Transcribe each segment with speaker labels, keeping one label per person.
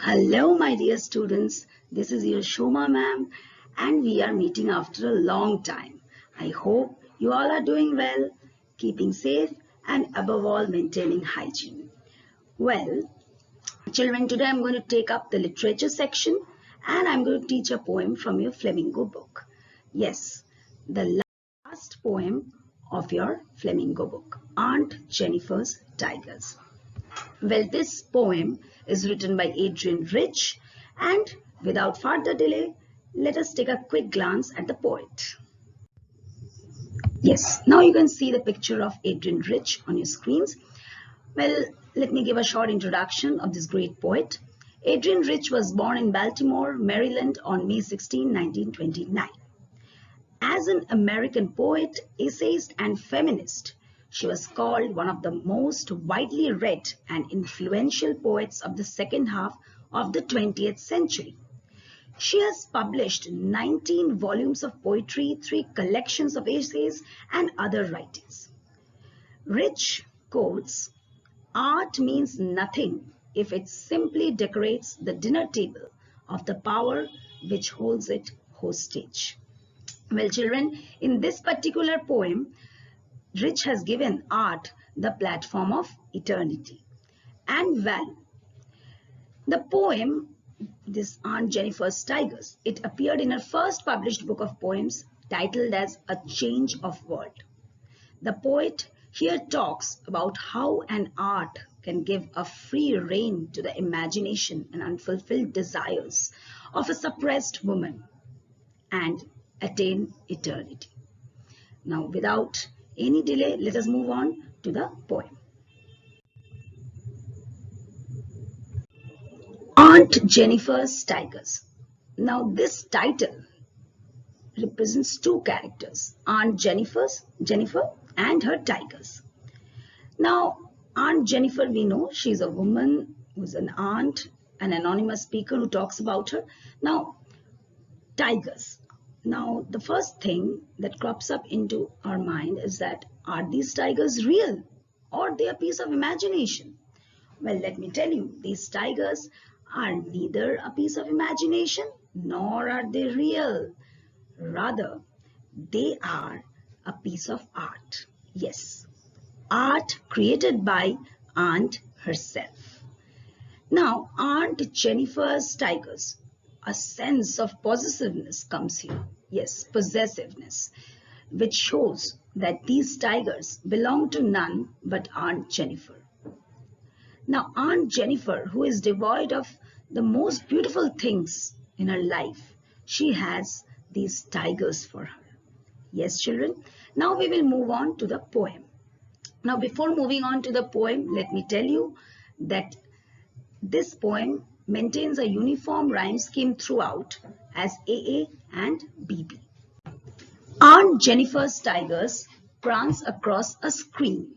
Speaker 1: Hello, my dear students. This is your Shoma ma'am, and we are meeting after a long time. I hope you all are doing well, keeping safe, and above all, maintaining hygiene. Well, children, today I'm going to take up the literature section and I'm going to teach a poem from your Flamingo book. Yes, the last poem of your Flamingo book, Aunt Jennifer's Tigers. Well, this poem is written by Adrian Rich, and without further delay, let us take a quick glance at the poet. Yes, now you can see the picture of Adrian Rich on your screens. Well, let me give a short introduction of this great poet. Adrian Rich was born in Baltimore, Maryland on May 16, 1929. As an American poet, essayist, and feminist, she was called one of the most widely read and influential poets of the second half of the 20th century. She has published 19 volumes of poetry, 3 collections of essays, and other writings. Rich quotes, "Art means nothing if it simply decorates the dinner table of the power which holds it hostage." Well, children, in this particular poem, Rich has given art the platform of eternity and value. The poem, this Aunt Jennifer's Tigers, it appeared in her first published book of poems titled as A Change of World. The poet here talks about how an art can give a free rein to the imagination and unfulfilled desires of a suppressed woman and attain eternity. Now, without any delay, let us move on to the poem. Aunt Jennifer's Tigers. Now, this title represents 2 characters, Aunt Jennifer and her tigers. Now, Aunt Jennifer, we know she's a woman who's an aunt, an anonymous speaker who talks about her. Now, tigers. Now, the first thing that crops up into our mind is that, are these tigers real or they a piece of imagination? Well, let me tell you, these tigers are neither a piece of imagination nor are they real. Rather, they are a piece of art. Yes, art created by Aunt herself. Now, Aunt Jennifer's Tigers, a sense of possessiveness comes here. Yes, possessiveness, which shows that these tigers belong to none but Aunt Jennifer. Now, Aunt Jennifer, who is devoid of the most beautiful things in her life, she has these tigers for her. Yes, children. Now we will move on to the poem. Now, before moving on to the poem, let me tell you that this poem maintains a uniform rhyme scheme throughout as AA and BB. Aunt Jennifer's tigers prance across a screen,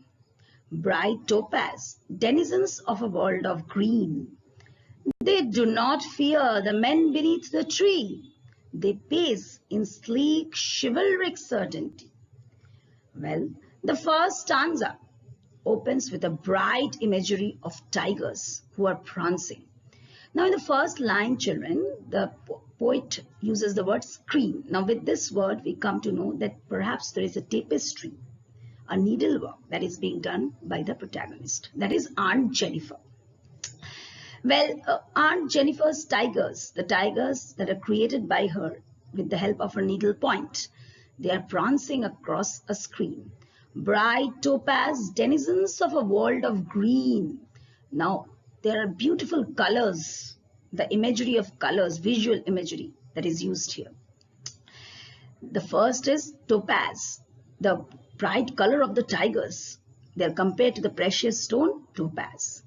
Speaker 1: bright topaz, denizens of a world of green. They do not fear the men beneath the tree. They pace in sleek, chivalric certainty. Well, the first stanza opens with a bright imagery of tigers who are prancing. Now, in the first line, children, the poet uses the word screen. Now, with this word, we come to know that perhaps there is a tapestry, a needlework that is being done by the protagonist. That is Aunt Jennifer. Well, Aunt Jennifer's tigers, the tigers that are created by her with the help of her needle point, they are prancing across a screen. Bright topaz, denizens of a world of green. Now, there are beautiful colors, the imagery of colors, visual imagery that is used here. The first is topaz, the bright color of the tigers. They are compared to the precious stone topaz.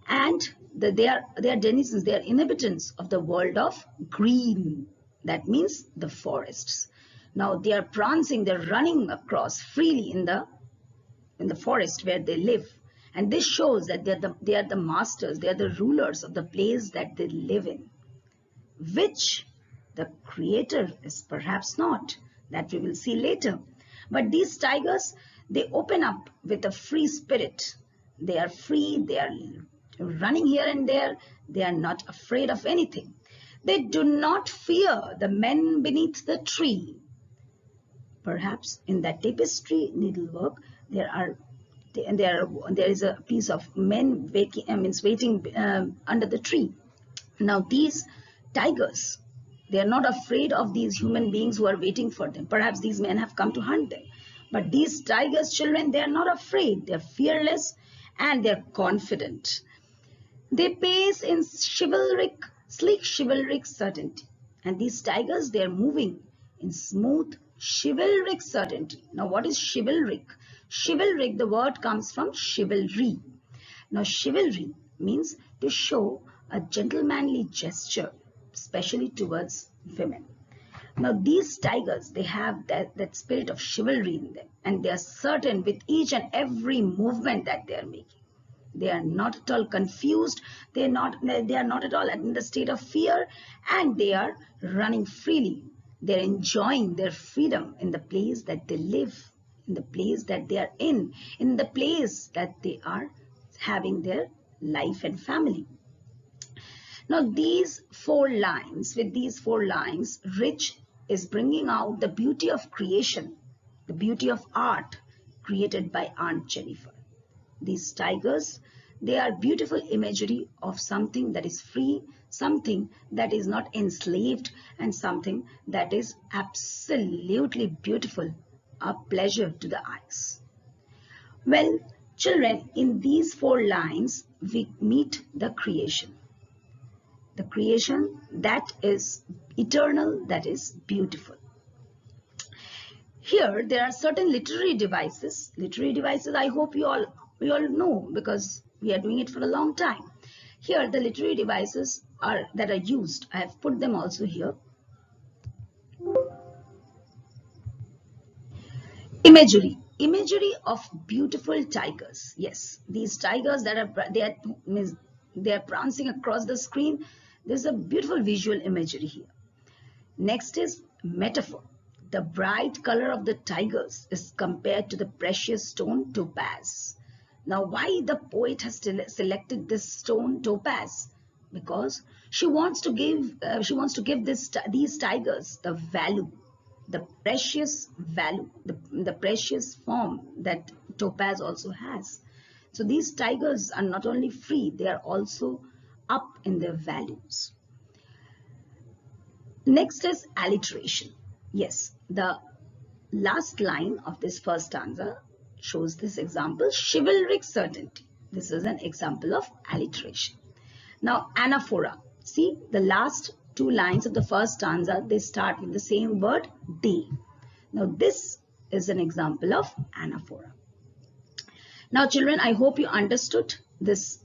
Speaker 1: And they are denizens, they are inhabitants of the world of green. That means the forests. Now they are prancing, they're running across freely in the forest where they live. And this shows that they are the masters, they are the rulers of the place that they live in, which the creator is perhaps not. That we will see later. But these tigers, they open up with a free spirit. They are free, they are running here and there. They are not afraid of anything. They do not fear the men beneath the tree. Perhaps in that tapestry needlework, there is a piece of men waiting under the tree. Now these tigers, they are not afraid of these human beings who are waiting for them. Perhaps these men have come to hunt them. But these tigers, children, they are not afraid. They are fearless and they are confident. They pace in sleek chivalric certainty. And these tigers, they are moving in smooth chivalric certainty. Now what is chivalric? Chivalric, the word comes from chivalry. Now chivalry means to show a gentlemanly gesture, especially towards women. Now these tigers, they have that spirit of chivalry in them, and they are certain with each and every movement that they are making. They are not at all confused. They are not at all in the state of fear, and they are running freely. They are enjoying their freedom in the place that they live, in the place that they are in the place that they are having their life and family. Now with these 4 lines, Rich is bringing out the beauty of creation, the beauty of art created by Aunt Jennifer. These tigers, they are beautiful imagery of something that is free, something that is not enslaved, and something that is absolutely beautiful, a pleasure to the eyes. Well, children, in these 4 lines, we meet the creation. The creation that is eternal, that is beautiful. Here, there are certain literary devices. Literary devices, I hope we all know, because we are doing it for a long time. Here, the literary devices that are used. I have put them also here. Imagery of beautiful tigers. Yes, these tigers they are prancing across the screen. There's a beautiful visual imagery here. Next is metaphor. The bright color of the tigers is compared to the precious stone topaz. Now, why the poet has selected this stone topaz? Because she wants to give these tigers the value, the precious value, the precious form that topaz also has. So these tigers are not only free, they are also up in their values. Next is alliteration. Yes, the last line of this first stanza shows this example, chivalric certainty. This is an example of alliteration. Now, anaphora. See, the last 2 lines of the first stanza, they start with the same word, day. Now, this is an example of anaphora. Now, children, I hope you understood this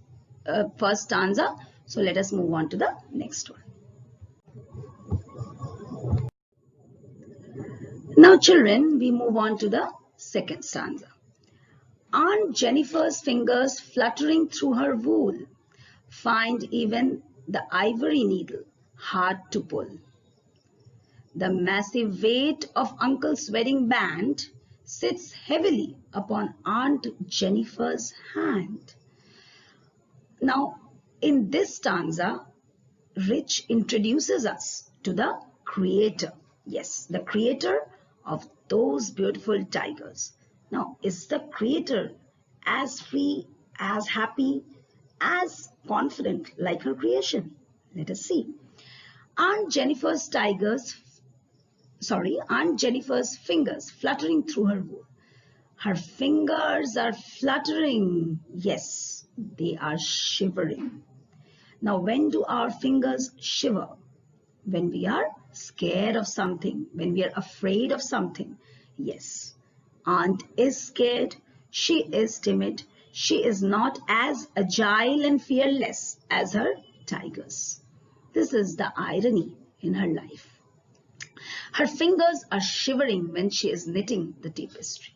Speaker 1: first stanza. So, let us move on to the next one. Now, children, we move on to the second stanza. Aunt Jennifer's fingers fluttering through her wool find even the ivory needle hard to pull. The massive weight of Uncle's wedding band sits heavily upon Aunt Jennifer's hand. Now, in this stanza, Rich introduces us to the creator. Yes, the creator of those beautiful tigers. Now, is the creator as free, as happy, as confident like her creation? Let us see. Aunt Jennifer's fingers fluttering through her wool. Her fingers are fluttering. Yes, they are shivering. Now, when do our fingers shiver? When we are scared of something, when we are afraid of something. Yes, Aunt is scared. She is timid. She is not as agile and fearless as her tigers. This is the irony in her life. Her fingers are shivering when she is knitting the tapestry.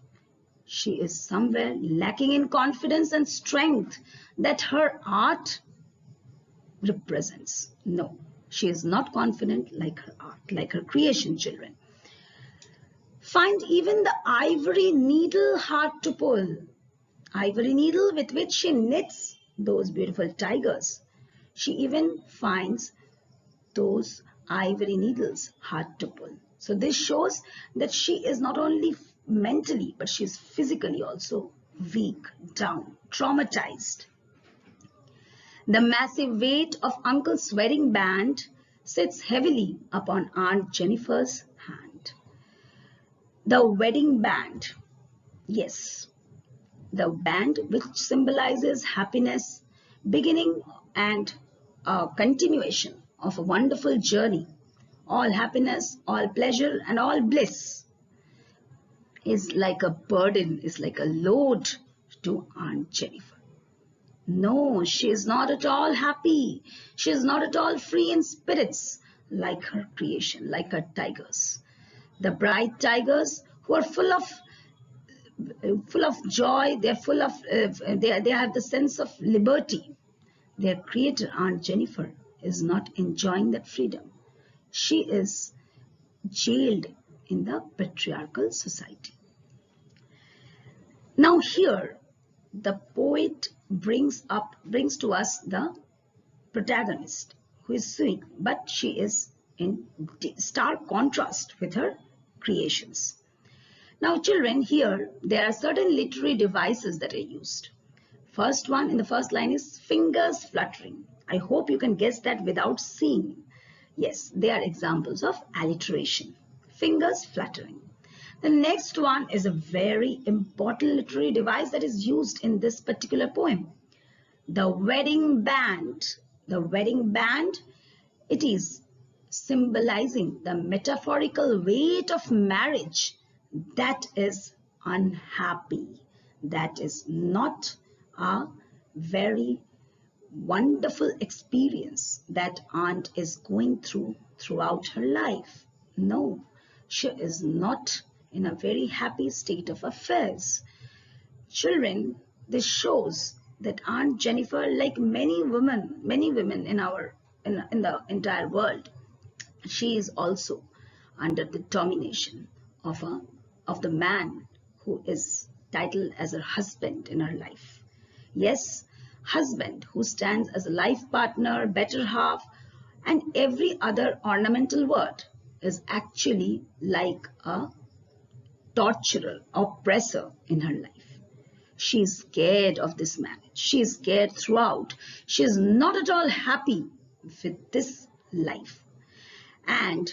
Speaker 1: She is somewhere lacking in confidence and strength that her art represents. No, she is not confident like her art, like her creation, children. Find even the ivory needle hard to pull. Ivory needle with which she knits those beautiful tigers. She even finds those ivory needles hard to pull. So this shows that she is not only mentally, but she is physically also weak, down, traumatized. The massive weight of Uncle's wedding band sits heavily upon Aunt Jennifer's hand. The wedding band, yes, the band which symbolizes happiness, beginning and a continuation of a wonderful journey. All happiness, all pleasure, and all bliss is like a burden, is like a load to Aunt Jennifer. No, she is not at all happy. She is not at all free in spirits like her creation, like her tigers. The bright tigers who are full of joy, they're full of, they have the sense of liberty. Their creator, Aunt Jennifer, is not enjoying that freedom. She is jailed in the patriarchal society. Now here, the poet brings to us the protagonist who is sweet, but she is in stark contrast with her creations. Now children, here there are certain literary devices that are used. First one in the first line is fingers fluttering. I hope you can guess that without seeing. Yes, they are examples of alliteration. Fingers fluttering. The next one is a very important literary device that is used in this particular poem. The wedding band. The wedding band, it is symbolizing the metaphorical weight of marriage that is unhappy, that is not a very wonderful experience that aunt is going throughout her life. No, she is not in a very happy state of affairs. Children, this shows that Aunt Jennifer, like many women in the entire world, she is also under the domination of the man who is titled as her husband in her life. Yes, husband who stands as a life partner, better half, and every other ornamental word is actually like a torturer, oppressor in her life. She is scared of this marriage. She is scared throughout. She is not at all happy with this life. And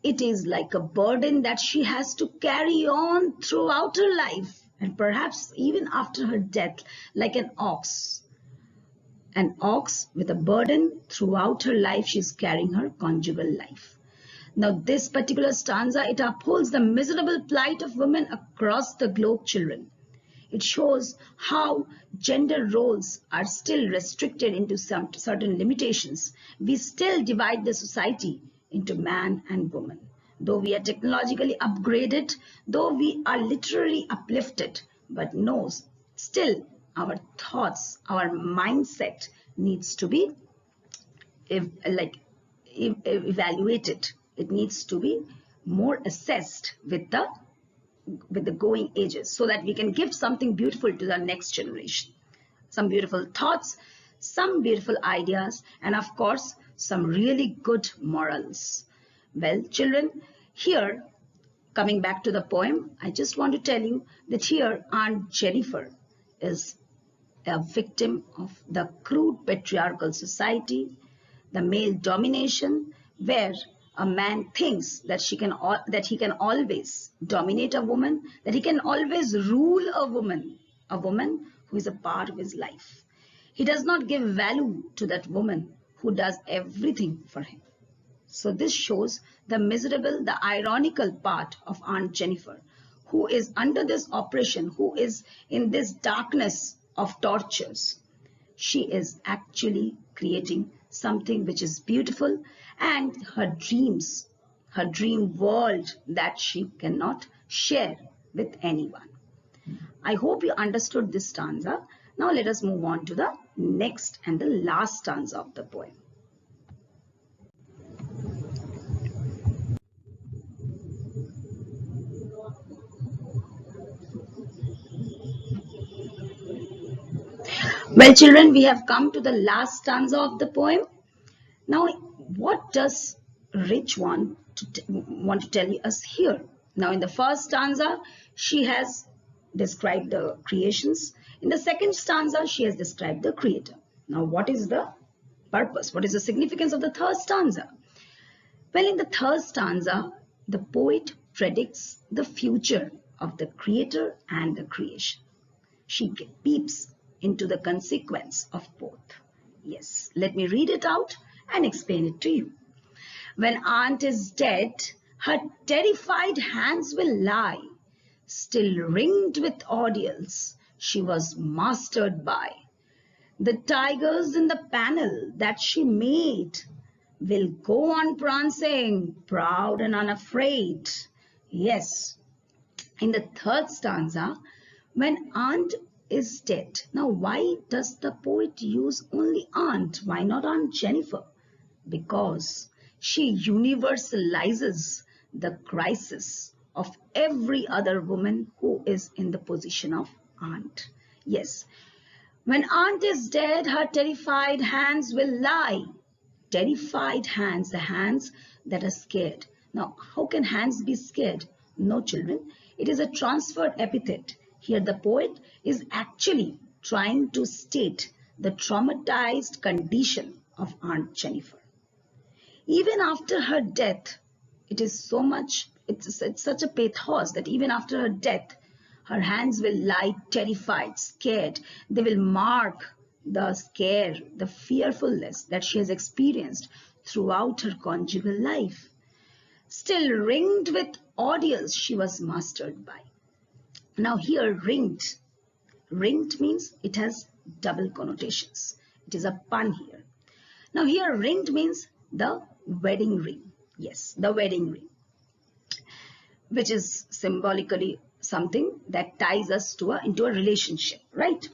Speaker 1: it is like a burden that she has to carry on throughout her life, and perhaps even after her death, like an ox. An ox with a burden throughout her life, she is carrying her conjugal life. Now, this particular stanza, it upholds the miserable plight of women across the globe, children. It shows how gender roles are still restricted into some certain limitations. We still divide the society into man and woman. Though we are technologically upgraded, though we are literally uplifted, but no, still our thoughts, our mindset needs to be evaluated. It needs to be more assessed with the going ages, so that we can give something beautiful to the next generation. Some beautiful thoughts, some beautiful ideas, and of course, some really good morals. Well, children, here, coming back to the poem, I just want to tell you that here Aunt Jennifer is a victim of the crude patriarchal society, the male domination, where a man thinks that he can always dominate a woman, that he can always rule a woman who is a part of his life. He does not give value to that woman who does everything for him. So this shows the miserable, the ironical part of Aunt Jennifer, who is under this oppression, who is in this darkness of tortures. She is actually creating something which is beautiful, and her dreams, her dream world that she cannot share with anyone. I hope you understood this stanza. Now let us move on to the next and the last stanza of the poem. Well, children, we have come to the last stanza of the poem. Now, what does Rich want to tell us here? Now, in the first stanza, she has described the creations. In the second stanza, she has described the creator. Now, what is the purpose? What is the significance of the third stanza? Well, in the third stanza, the poet predicts the future of the creator and the creation. She peeps into the consequence of both. Yes, let me read it out and explain it to you. When aunt is dead, her terrified hands will lie, still ringed with ordeals she was mastered by. The tigers in the panel that she made will go on prancing, proud and unafraid. Yes, in the third stanza, when aunt is dead. Now, why does the poet use only aunt? Why not Aunt Jennifer? Because she universalizes the crisis of every other woman who is in the position of aunt. Yes, when aunt is dead, her terrified hands will lie. Terrified hands, the hands that are scared. Now, how can hands be scared? No, children, it is a transferred epithet. Here the poet is actually trying to state the traumatized condition of Aunt Jennifer. Even after her death, it is so much, it's such a pathos that even after her death, her hands will lie terrified, scared. They will mark the scare, the fearfulness that she has experienced throughout her conjugal life. Still ringed with ordeals she was mastered by. Now here ringed means it has double connotations. It is a pun here. Now here ringed means the wedding ring. Yes, the wedding ring, which is symbolically something that ties us into a relationship, right?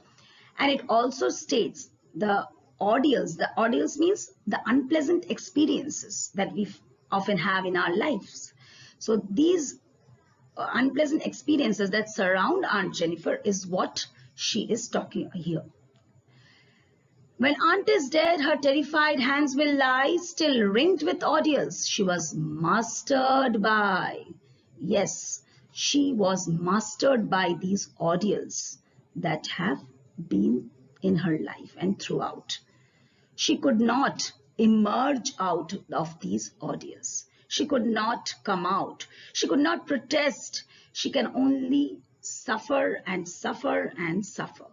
Speaker 1: And it also states the ordeals. The ordeals means the unpleasant experiences that we often have in our lives. So these unpleasant experiences that surround Aunt Jennifer is what she is talking here. When aunt is dead, her terrified hands will lie, still ringed with ordeals she was mastered by. Yes, she was mastered by these ordeals that have been in her life and throughout. She could not emerge out of these ordeals. She could not come out. She could not protest. She can only suffer and suffer and suffer.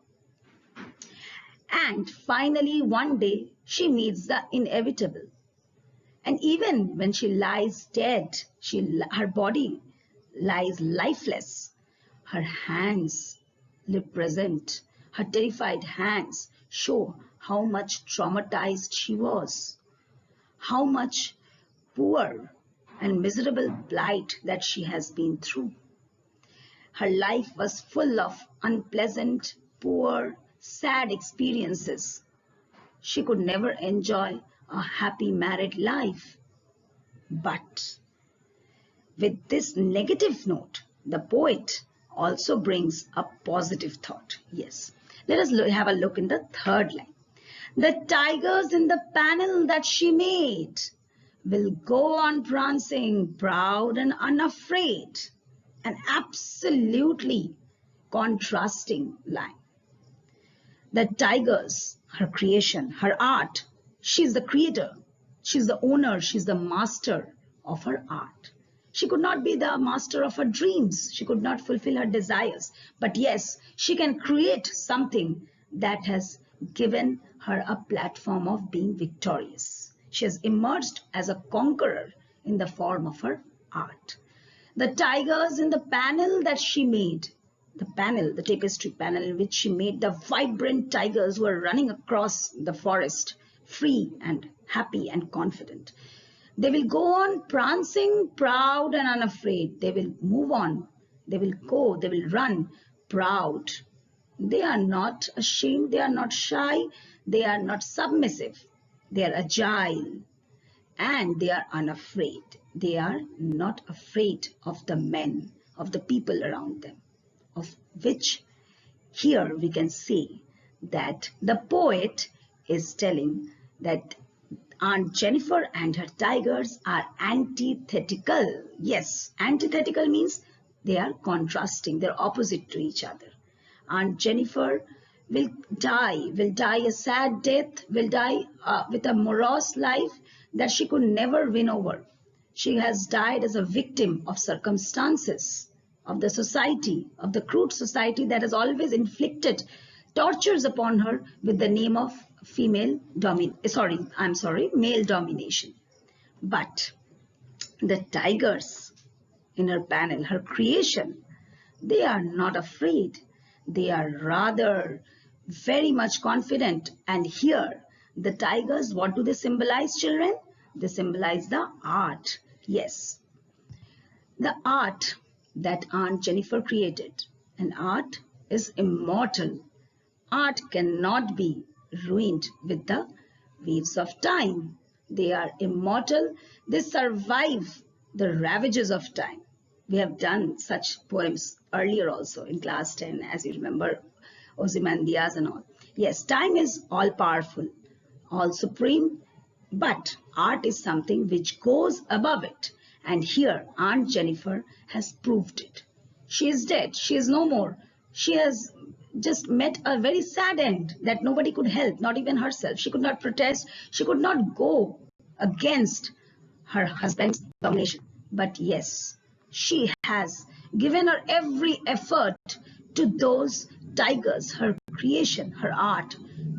Speaker 1: And finally, one day, she meets the inevitable. And even when she lies dead, her body lies lifeless. Her hands represent, her terrified hands show how much traumatized she was, how much poor and miserable plight that she has been through. Her life was full of unpleasant, poor, sad experiences. She could never enjoy a happy married life. But with this negative note, the poet also brings a positive thought. Yes, let us have a look in the third line. The tigers in the panel that she made will go on prancing, proud and unafraid. An absolutely contrasting line. The tigers, her creation, her art, she's the creator, she's the owner, she's the master of her art. She could not be the master of her dreams. She could not fulfill her desires. But yes, she can create something that has given her a platform of being victorious. She has emerged as a conqueror in the form of her art. The tigers in the panel that she made, the panel, the tapestry panel in which she made the vibrant tigers who are running across the forest, free and happy and confident. They will go on prancing, proud and unafraid. They will move on. They will go. They will run, proud. They are not ashamed. They are not shy. They are not submissive. They are agile. And they are unafraid. They are not afraid of the men, of the people around them, of which here we can say that the poet is telling that Aunt Jennifer and her tigers are antithetical. Yes, antithetical means they are contrasting, they're opposite to each other. Aunt Jennifer will die a sad death, will die with a morose life that she could never win over. She has died as a victim of circumstances, of the society, of the crude society that has always inflicted tortures upon her with the name of male domination. But the tigers in her panel, her creation, they are not afraid. They are rather very much confident. And here, the tigers, what do they symbolize, children? They symbolize the art. Yes, the art that Aunt Jennifer created. And art is immortal. Art cannot be ruined with the waves of time. They are immortal. They survive the ravages of time. We have done such poems earlier also in class 10, as you remember, Ozymandias and all. Yes, time is all powerful, all supreme, but art is something which goes above it. And here, Aunt Jennifer has proved it. She is dead. She is no more. She has just met a very sad end that nobody could help, not even herself. She could not protest. She could not go against her husband's domination. But yes, she has given her every effort to those tigers, her creation, her art,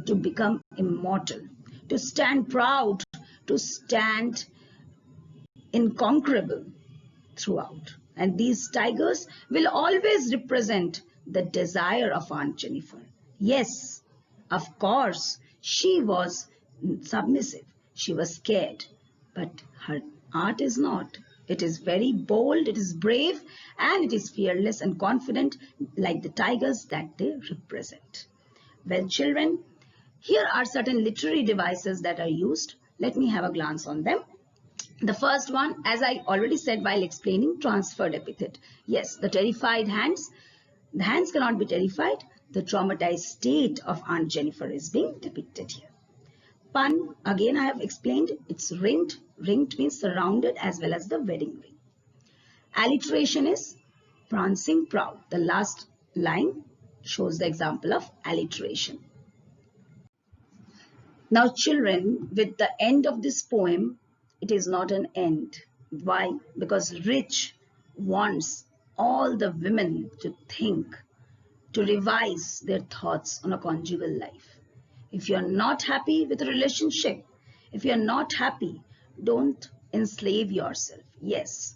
Speaker 1: to become immortal, to stand proud, to stand inconquerable throughout. And these tigers will always represent the desire of Aunt Jennifer. Yes, of course, she was submissive. She was scared. But her art is not. It is very bold, it is brave, and it is fearless and confident like the tigers that they represent. Well, children, here are certain literary devices that are used. Let me have a glance on them. The first one, as I already said while explaining, transferred epithet. Yes, the terrified hands. The hands cannot be terrified. The traumatized state of Aunt Jennifer is being depicted here. Pun, again I have explained, it's ringed. Ringed means surrounded as well as the wedding ring. Alliteration is prancing proud. The last line shows the example of alliteration. Now children, with the end of this poem, it is not an end. Why? Because Rich wants all the women to think, to revise their thoughts on a conjugal life. If you're not happy with a relationship, if you're not happy, don't enslave yourself. Yes,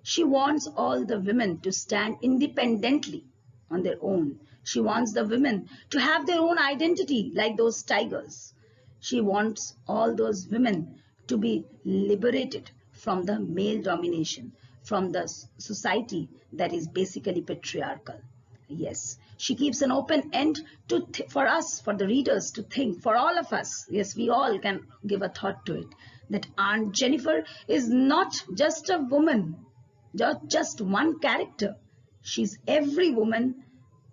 Speaker 1: she wants all the women to stand independently on their own. She wants the women to have their own identity like those tigers. She wants all those women to be liberated from the male domination, from the society that is basically patriarchal. Yes, she keeps an open end for us, for the readers to think, for all of us. Yes, we all can give a thought to it, that Aunt Jennifer is not just a woman, just one character. She's every woman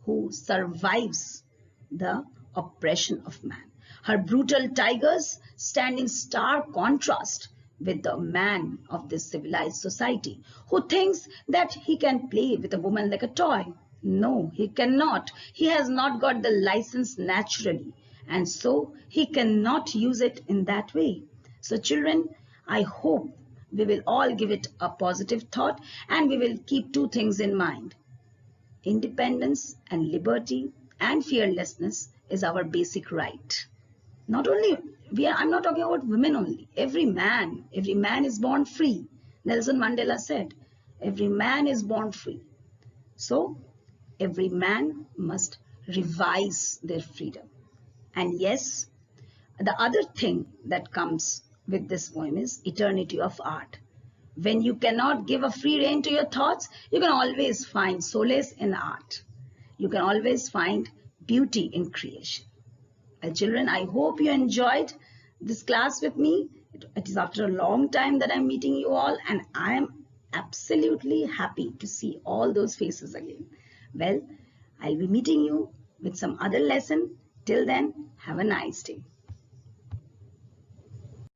Speaker 1: who survives the oppression of man. Her brutal tigers stand in stark contrast with the man of this civilized society who thinks that he can play with a woman like a toy. No, he cannot. He has not got the license naturally, and so he cannot use it in that way. So children, I hope we will all give it a positive thought, and we will keep two things in mind. Independence and liberty and fearlessness is our basic right. Not only, I'm not talking about women only. Every man is born free. Nelson Mandela said, every man is born free. So, every man must revise their freedom. And yes, the other thing that comes with this poem is eternity of art. When you cannot give a free rein to your thoughts, you can always find solace in art. You can always find beauty in creation. Well, children, I hope you enjoyed this class with me. It is after a long time that I'm meeting you all, and I am absolutely happy to see all those faces again. Well, I'll be meeting you with some other lesson. Till then, have a nice day.